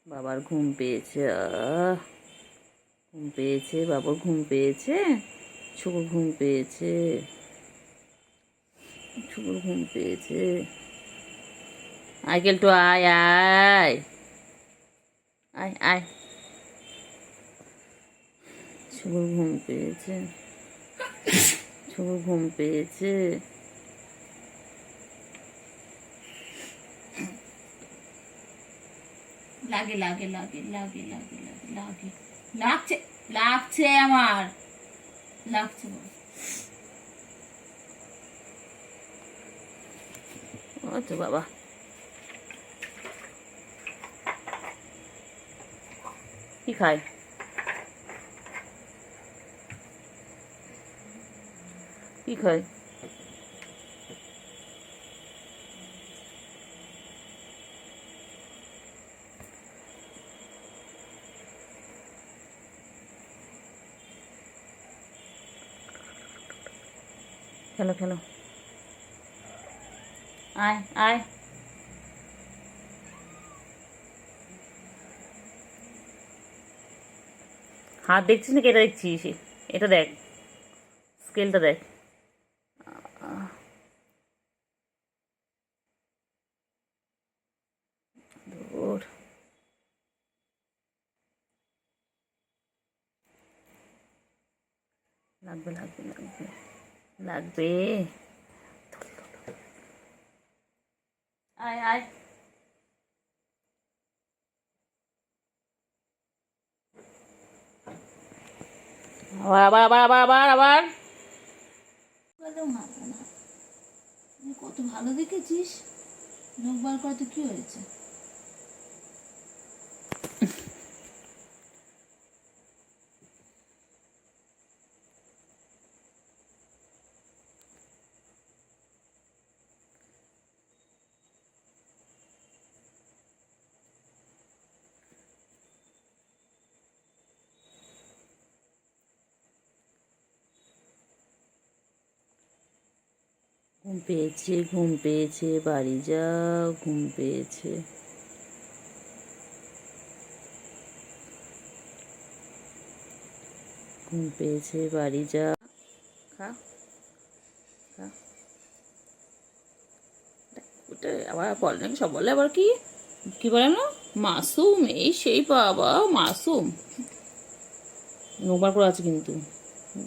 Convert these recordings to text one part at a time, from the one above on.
বাবার ঘুম পেয়েছে, ঘুম পেয়েছে, বাবার ঘুম পেয়েছে, ছুকুর ঘুম পেয়েছে, ছুকুর ঘুম পেয়েছে। আইকেল তো আয় আয় আয় আয়, ছুকুর ঘুম পেয়েছে, ছুকুর ঘুম পেয়েছে। লাগে লাগে লাগে লাগে লাগে লাগে লাগে লাগছে, লাগছে আমার, লাগছে। ও তো বাবা, কি খায়, কি খায়? খেলো খেলো, আয় আয়। হাত দেখছিস নাকি? এটা দেখছিস? এটা দেখ, স্কেলটা দেখ। ওর লাগবে লাগবে লাগবে লাগবে। আয় আয়, আবার আবার আবার আবার আবার আবার। কত ভালো দেখেছিস, নখ বার করতে কি হয়েছে? ঘুম পেয়েছে, ঘুম পেয়েছে, বাড়ি যা, ঘুম পেয়েছে। ঘুম পেয়েছে, বাড়ি যা। খা খা। ওটা আবার বলে নাকি, সব বলে আবার কি, কি বলে না, মাসুম এই সেই, বাবা মাসুম। নোবার করে আছে কিন্তু,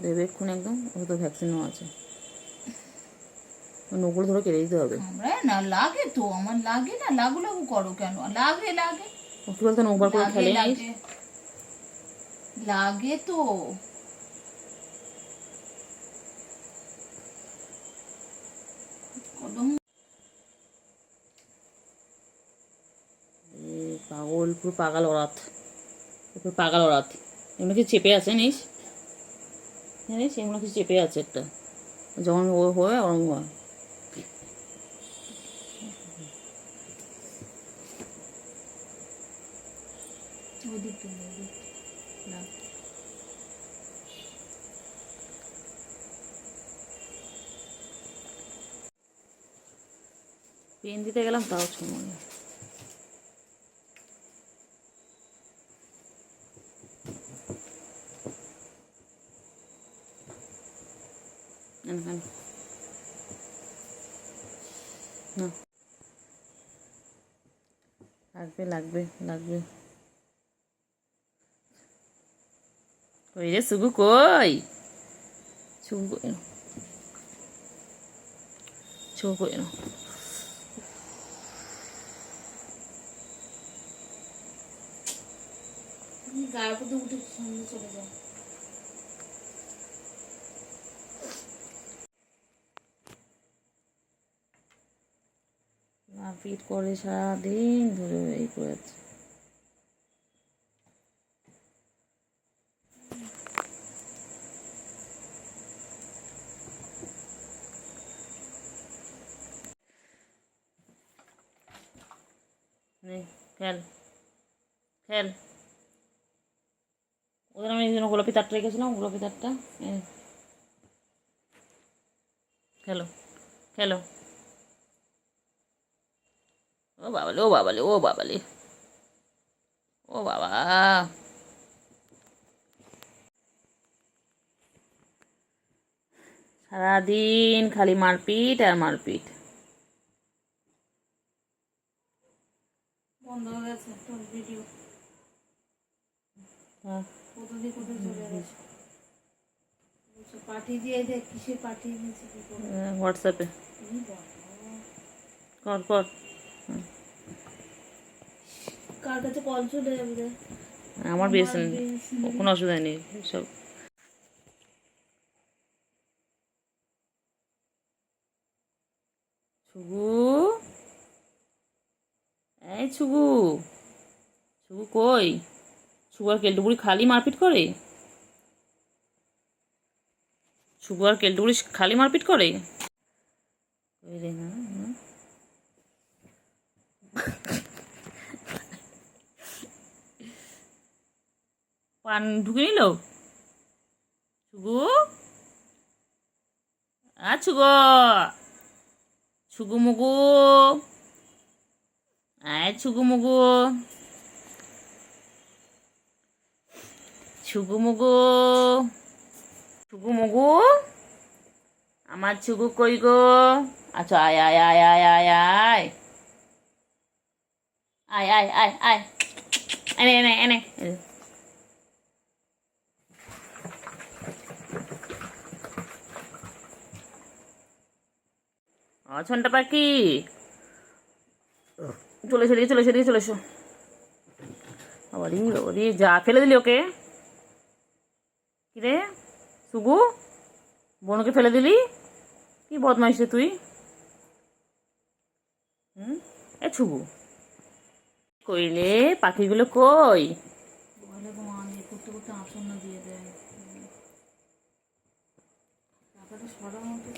দেবে এক্ষুনি একদম, ওটা তো ভ্যাকসিনও আছে। নখগুলো ধরে কেটে দিতে হবে। না লাগে তো, আমার লাগে না, লাগু লাগু করো কেন? লাগে লাগে, কি বলতো, নখবার করে খেলে লাগে লাগে তো। পাগল, পুরো পাগল ওরাত, পুরো পাগল ওরাত। এগুলো কি চেপে আছে নিস, জানিস এগুলো কি চেপে আছে একটা, যখন ও হয় ওরম হয়। পেন দিতে গেলাম তাও সময়। লাগবে লাগবে লাগবে। কই রে সুগু, কই সুগু, কই না, সুগু কই না। গায়ের মধ্যে উঠে সামনে চলে যায়। মারপিট করে সারাদিন ধরে এই করে যাচ্ছে। খেল খেল, ওদের আমি এই জন্য গোলাপি তারটা রেখেছিলাম, গোলাপি তারটা। খেলো খেলো, ও বাবালে ও বাবালে ও বাবালে। ও বাবা, সারাদিন খালি মারপিট আর মারপিট। বন্ধ হয়ে গেছে তোর ভিডিও, হ্যাঁ, কোথায় কোথায় চলে গেছে। পাঠিয়ে দিয়ে দেখ কিসে পাঠিয়ে দিয়েছে কি করে। হোয়াটসঅ্যাপে এই বাবা, কর কর। কার কাছে কল চলে যাবে রে? আমার বিএসএন, কোনো অসুবিধা নেই সব। ছুগু, এই ছুগু, ছুগু কই? ছুগু আর কেলটুকুড়ি খালি মারপিট করে? ছুগু আর কেলটুকুড়ি খালি মারপিট করে? ওই রে না, না। পান ঢুকে নিল ছুগু। ছুগু, ছুগু মুগু, ছুগু মুগু, ছুগু মুগু, ছুগু মুগু, আমার ছুগু কই গো? আচ্ছা, আয় আয় আয় আয় আয় আয় আয় আয় আয় আয়, এনে এনে এনে। ছন্টা পাখি, চলে এসো চলে এসো চলে এসো। ওরে যা ফেলে দিলি ওকে। কিরে সুগু, বোনকে ফেলে দিলি? কি বদমাইশ রে তুই। এ ছুগু, কইলে পাখিগুলো কই? বলে মান এ করতে করতে আসন না দিয়ে দেয়, টাকাটা সরানো তো।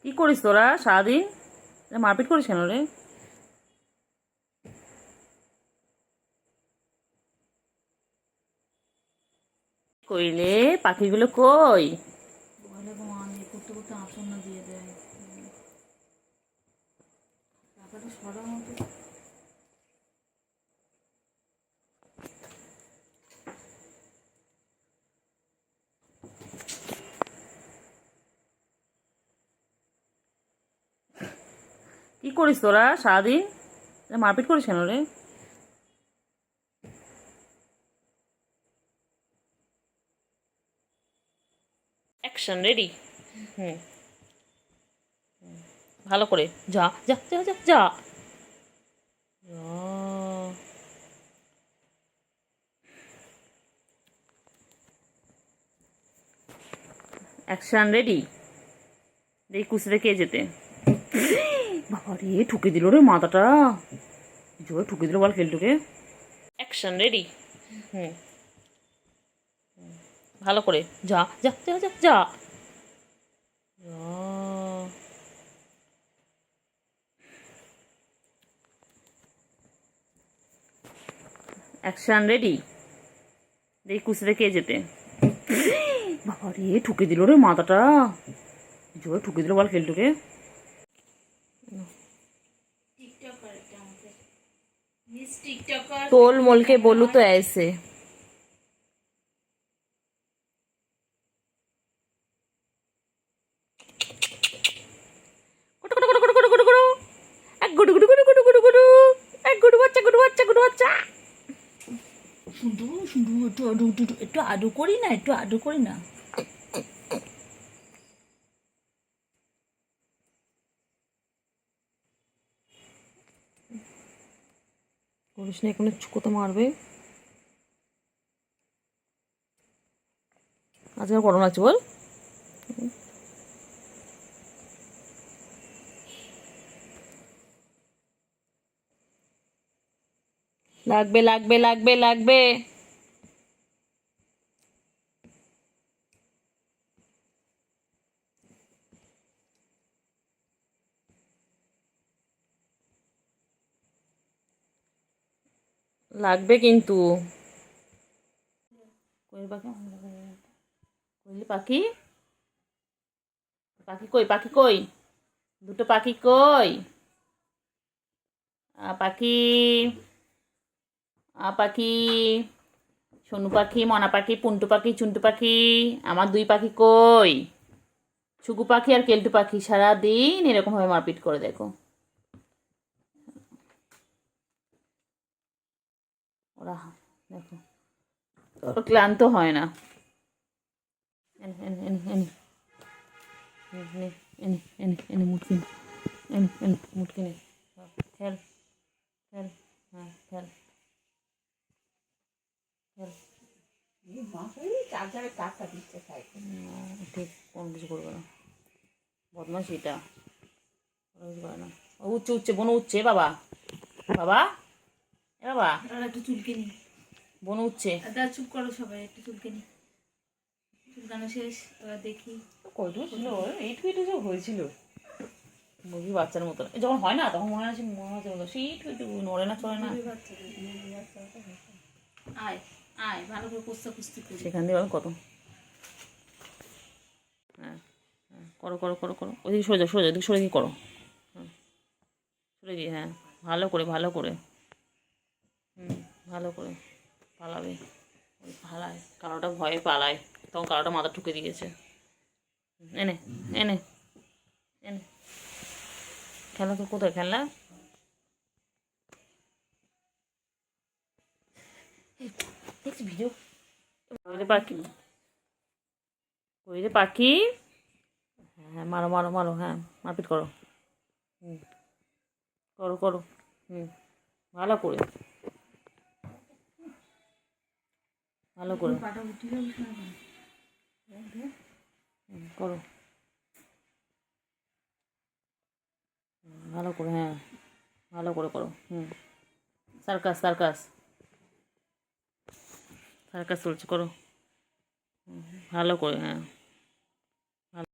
কি করিস তোরা সারাদিন? মারপিট করিস কেন রে? কইলে পাখিগুলো কই? বলে মান এ করতে করতে আসন না দিয়ে দেয়, টাকাটা সরানো তো। কি করিস তোরা সারাদিন? মারপিট করিস কেন রে? Action ready. হুম, ভালো করে যা যা যা যা যা। Action ready. দেখি কুচরে কে যেতে। বাবা রে, ঠুকে দিল রে মাথাটা, জোরে ঠুকে দিল বল কেলটুকে। Action ready. হুম, ভালো করে যা যা যা যা যা। Action ready. দেখি কুচরে কে যেতে। বাবা রে, ঠুকে দিল রে মাথাটা, জোরে ঠুকে দিল বল কেলটুকে। তোল मोल के बोलू तो ऐसे। শুধু শুধু একটু আডু একটু আডু করি না, একটু আডু করি না। করিস না, এখানে কোথা মারবে। আজকে আর গরম লাগছে বল। লাগবে লাগবে লাগবে লাগবে। লাগবে কিন্তু। কোয়েল পাখি, কোয়েল পাখি, পাখি কই, পাখি কই, দুটো পাখি কই, পাখি, পাখি, সোনু পাখি, মনা পাখি, পুন্টু পাখি, চুন্টু পাখি, আমার দুই পাখি কই, ছুকু পাখি আর কেলটু পাখি সারাদিন এরকম ভাবে মারপিট করে দেখো। ওরা দেখো ওরা ক্লান্ত হয় না। এনে এনে এনে এনে এনে এনে এনে এনে মুটকি নে, এনে এনে মুটকি নে, খেল খেল, হ্যাঁ খেল খেল। ঠিক কোনো কিছু করবে না, বদমাস এটা, কোনো কিছু করে না। ও উঠছে উঠছে, বনু উঠছে, বাবা বাবা, এ বাবা, একটু চুলকে নি, বনু উঠছে। চুপ করো সবাই, একটু চুলকে নি, চুলকানো শেষ, এবার দেখি। কয়টু ছিল, এইটু এইটু সব হয়েছিল মুরগি বাচ্চার মতো, যখন হয় না তখন মনে হয় মনে হচ্ছে মতো সেই একটু একটু নড়ে না চড়ে না। আয় আয়, ভালো করে কুস্তা কুস্তি করি। সেখান দিয়ে কত, হ্যাঁ হ্যাঁ করো করো করো করো, ওইদিকে সরে যাও সরে যাও, ওদিকে সরে গিয়ে করো, হ্যাঁ সরে গিয়ে, হ্যাঁ ভালো করে ভালো করে, ভালো করে পালাবে, ওই পালায় কালোটা ভয়ে পালায়, তখন কালোটা মাথা ঠুকে দিয়েছে। এনে এনে এনে খেলা, তো কোথায় খেলা, দেখছি ভিডিও, পাখি, ওই যে পাখি, হ্যাঁ মারো মারো মারো, হ্যাঁ মারপিট করো, হুম করো করো, ভালো করে ভালো করে, পাটা উঠে যাবে, করো ভালো করে, হ্যাঁ ভালো করে করো, সার্কাস সার্কাস সার্কাস চলছে, করো ভালো করে, হ্যাঁ